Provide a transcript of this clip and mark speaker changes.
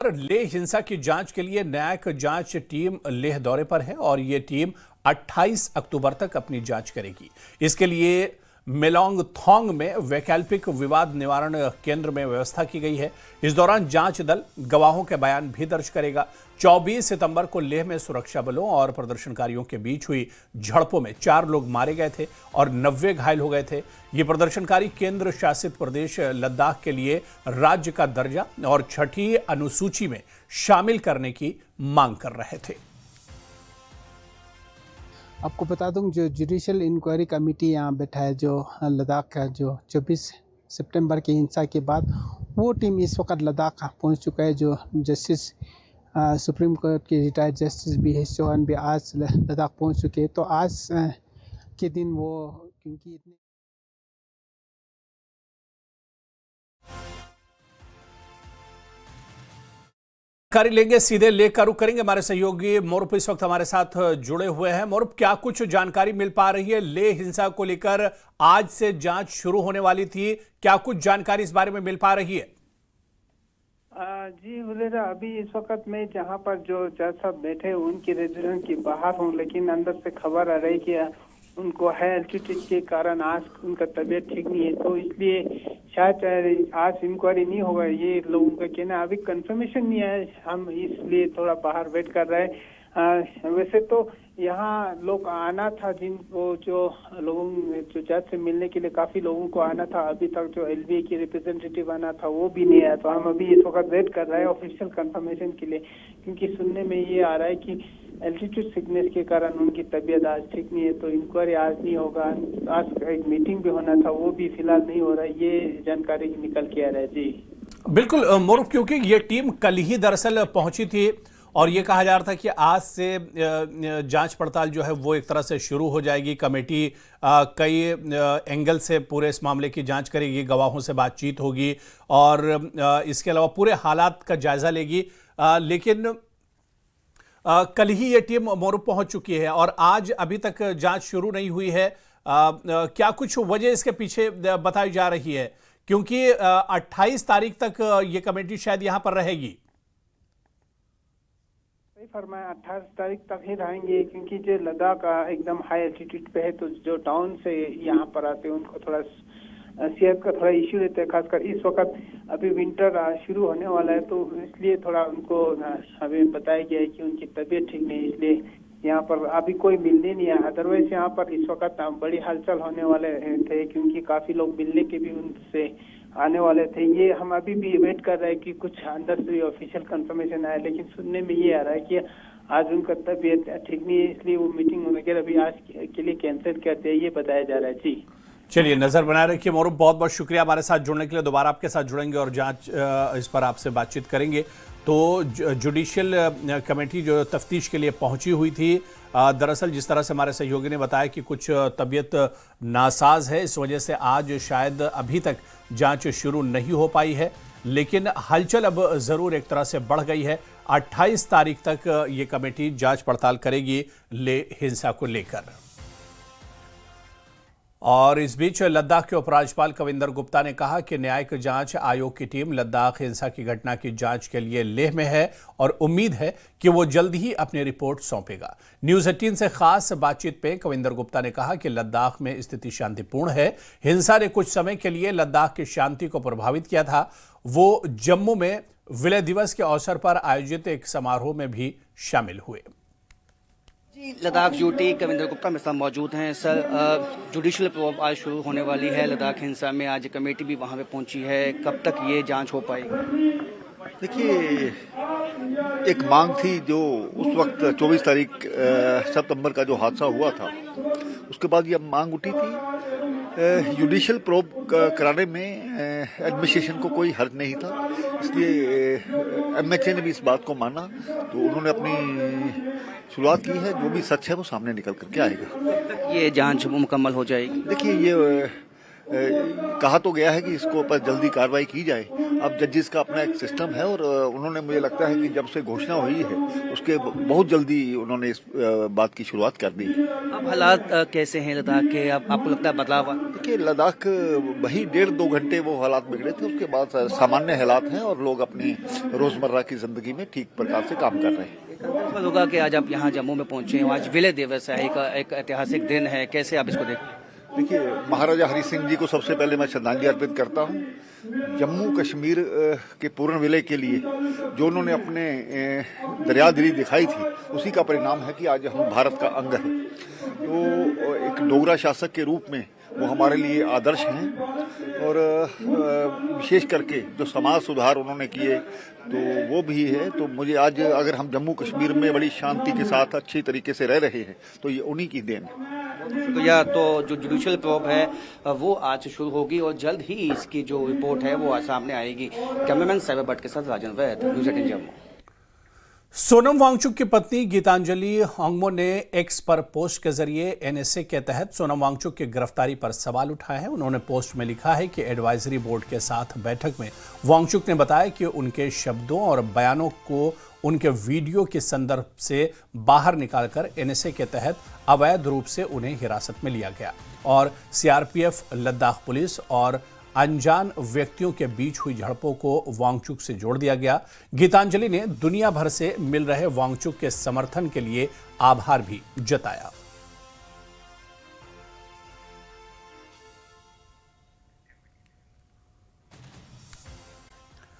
Speaker 1: लेह हिंसा की जांच के लिए न्यायिक जांच टीम लेह दौरे पर है और ये टीम 28 अक्टूबर तक अपनी जांच करेगी। इसके लिए मेलोंग थोंग में वैकल्पिक विवाद निवारण केंद्र में व्यवस्था की गई है। इस दौरान जांच दल गवाहों के बयान भी दर्ज करेगा। 24 सितंबर को लेह में सुरक्षा बलों और प्रदर्शनकारियों के बीच हुई झड़पों में 4 लोग मारे गए थे और 90 घायल हो गए थे। ये प्रदर्शनकारी केंद्र शासित प्रदेश लद्दाख के लिए राज्य का दर्जा और 6ठी अनुसूची में शामिल करने की मांग कर रहे थे।
Speaker 2: आपको बता दूं, जो जुडिशियल इंक्वायरी कमेटी यहाँ बैठा है, जो लद्दाख का, जो 24 सितंबर की हिंसा के बाद वो टीम इस वक्त लद्दाख पहुँच चुका है। जो जस्टिस सुप्रीम कोर्ट के रिटायर्ड जस्टिस BH चौहान भी आज लद्दाख पहुँच चुके हैं। तो आज के दिन वो, क्योंकि इतने
Speaker 1: जानकारी लेंगे, सीधे लेकर रुख करेंगे। हमारे सहयोगी मोरुप इस वक्त हमारे साथ जुड़े हुए हैं। मोरुप, क्या कुछ जानकारी मिल पा रही है? लेह हिंसा को लेकर आज से जांच शुरू होने वाली थी, क्या कुछ जानकारी इस बारे में मिल पा रही है?
Speaker 3: जी हुलेरा, अभी इस वक्त मैं जहां पर जो जज साहब बैठे उनकी रेजिडेंस के बाहर हूं, लेकिन अंदर से खबर आ रही कि उनको हाई एल्टीट्यूड के कारण आज उनका तबीयत ठीक नहीं है, तो इसलिए शायद आज इंक्वायरी नहीं होगा, ये लोगों का कहना है। अभी कंफर्मेशन नहीं है, हम इसलिए थोड़ा बाहर वेट कर रहे हैं। वैसे तो यहाँ लोग आना था, जिनको जो लोगों जो जज से मिलने के लिए काफी लोगों को आना था। अभी तक जो LBA की रिप्रेजेंटेटिव आना था वो भी नहीं आया, तो हम अभी इस वक्त वेट कर रहे हैं ऑफिशियल कंफर्मेशन के लिए, क्योंकि सुनने में ये आ रहा है कि एल्टीट्यूड सिकनेस के कारण उनकी तबीयत आज ठीक नहीं है, तो इंक्वायरी आज नहीं होगा। आज एक मीटिंग भी होना था, वो भी फिलहाल नहीं हो रहा है, ये जानकारी निकल के आ रहा है। जी
Speaker 1: बिल्कुल मोरुप, क्योंकि ये टीम कल ही दरअसल पहुंची थी और ये कहा जा रहा था कि आज से जांच पड़ताल जो है वो एक तरह से शुरू हो जाएगी। कमेटी कई एंगल से पूरे इस मामले की जांच करेगी, गवाहों से बातचीत होगी और इसके अलावा पूरे हालात का जायजा लेगी। लेकिन कल ही ये टीम मोरुप पहुंच चुकी है और आज अभी तक जांच शुरू नहीं हुई है। क्या कुछ वजह इसके पीछे बताई जा रही है? क्योंकि 28 तारीख तक ये कमेटी शायद यहां पर रहेगी।
Speaker 3: सही फरमाया, 28 तारीख तक ही रहेंगे, क्योंकि जो लद्दाख एकदम हाई एल्टीट्यूड पे है, तो जो टाउन से यहाँ पर आते हैं उनको थोड़ा सेहत का थोड़ा इश्यू रहता है। खासकर इस वक्त अभी विंटर शुरू होने वाला है, तो इसलिए थोड़ा उनको हमें बताया गया है कि उनकी तबीयत ठीक नहीं है, इसलिए यहाँ पर अभी कोई मिलने नहीं आया। अदरवाइज यहाँ पर इस वक्त बड़ी हलचल होने वाले थे, क्योंकि काफी लोग मिलने के भी उनसे आने वाले थे। ये हम अभी भी वेट कर रहे हैं कि कुछ अंदर से ऑफिशियल कंफर्मेशन आए, लेकिन सुनने में ये आ रहा है कि आज उनका तबीयत ठीक नहीं है, इसलिए वो मीटिंग वगैरह भी आज के लिए कैंसिल कर दिया, ये बताया जा रहा है। जी
Speaker 1: चलिए, नजर बनाए रखिए मोरुप, बहुत बहुत शुक्रिया हमारे साथ जुड़ने के लिए। दोबारा आपके साथ जुड़ेंगे और जांच इस पर आपसे बातचीत करेंगे। तो जुडिशियल कमेटी जो तफ्तीश के लिए पहुंची हुई थी, दरअसल जिस तरह से हमारे सहयोगी ने बताया कि कुछ तबीयत नासाज है, इस वजह से आज शायद अभी तक जांच शुरू नहीं हो पाई है। लेकिन हलचल अब जरूर एक तरह से बढ़ गई है। 28 तारीख तक ये कमेटी जांच पड़ताल करेगी लेह हिंसा को लेकर। और इस बीच लद्दाख के उपराज्यपाल कविंदर गुप्ता ने कहा कि न्यायिक जांच आयोग की टीम लद्दाख हिंसा की घटना की जांच के लिए लेह में है और उम्मीद है कि वो जल्द ही अपनी रिपोर्ट सौंपेगा। न्यूज 18 से खास बातचीत में कविंदर गुप्ता ने कहा कि लद्दाख में स्थिति शांतिपूर्ण है। हिंसा ने कुछ समय के लिए लद्दाख की शांति को प्रभावित किया था। वो जम्मू में विलय दिवस के अवसर पर आयोजित एक समारोह में भी शामिल हुए।
Speaker 4: लद्दाख ड्यूटी कविंदर गुप्ता मेरे साथ मौजूद हैं। सर, जुडिशियल प्रोब आज शुरू होने वाली है लद्दाख हिंसा में, आज कमेटी भी वहां पे पहुंची है, कब तक ये जांच हो पाएगी?
Speaker 5: देखिए, एक मांग थी जो उस वक्त 24 तारीख सितंबर का जो हादसा हुआ था, उसके बाद ये मांग उठी थी। जुडिशियल प्रोब कराने में एडमिनिस्ट्रेशन को कोई हर्ज नहीं था, इसलिए MHA ने भी इस बात को माना, तो उन्होंने अपनी शुरुआत की है। जो भी सच है वो सामने निकल करके आएगा।
Speaker 4: ये जांच मुकम्मल हो जाएगी?
Speaker 5: देखिए, ये कहा तो गया है कि इसको पर जल्दी कार्रवाई की जाए। अब जजेस का अपना एक सिस्टम है और उन्होंने, मुझे लगता है कि जब से घोषणा हुई है उसके बहुत जल्दी उन्होंने इस बात की शुरुआत कर दी।
Speaker 4: अब हालात कैसे हैं लद्दाख के? अब आपको लगता है बदलाव?
Speaker 5: देखिए, लद्दाख वही 1.5-2 घंटे वो हालात बिगड़े थे, उसके बाद सामान्य हालात हैं और लोग अपनी रोजमर्रा की जिंदगी में ठीक प्रकार से काम कर रहे हैं।
Speaker 4: होगा कि आज आप यहाँ जम्मू में पहुंचे हैं, आज विलय दिवस है, एक ऐतिहासिक दिन है, कैसे आप इसको देखते हैं?
Speaker 5: देखिए, महाराजा हरि सिंह जी को सबसे पहले मैं श्रद्धांजलि अर्पित करता हूँ। जम्मू कश्मीर के पूर्ण विलय के लिए जो उन्होंने अपने दरियादिली दिखाई थी, उसी का परिणाम है कि आज हम भारत का अंग है। तो एक डोगरा शासक के रूप में वो हमारे लिए आदर्श हैं और विशेष करके जो समाज सुधार उन्होंने किए तो वो भी है। तो मुझे आज, अगर हम जम्मू कश्मीर में बड़ी शांति के साथ अच्छी तरीके से रह रहे हैं तो ये उन्हीं की देन है।
Speaker 4: शुक्रिया। तो जो जुडिशियल प्रोब है वो आज शुरू होगी और जल्द ही इसकी जो रिपोर्ट है वो आज सामने आएगी। कैमरामैन साइबर भट्ट के साथ राजन वैद, न्यूज़ 18 जम्मू।
Speaker 1: सोनम वांगचुक की पत्नी गीतांजलि होंगमो ने एक्स पर पोस्ट के जरिए एनएसए के तहत सोनम वांगचुक की गिरफ्तारी पर सवाल उठाए हैं। उन्होंने पोस्ट में लिखा है कि एडवाइजरी बोर्ड के साथ बैठक में वांगचुक ने बताया कि उनके शब्दों और बयानों को उनके वीडियो के संदर्भ से बाहर निकालकर एनएसए के तहत अवैध रूप से उन्हें हिरासत में लिया गया और सीआरपीएफ, लद्दाख पुलिस और अनजान व्यक्तियों के बीच हुई झड़पों को वांगचुक से जोड़ दिया गया। गीतांजलि ने दुनिया भर से मिल रहे वांगचुक के समर्थन के लिए आभार भी जताया।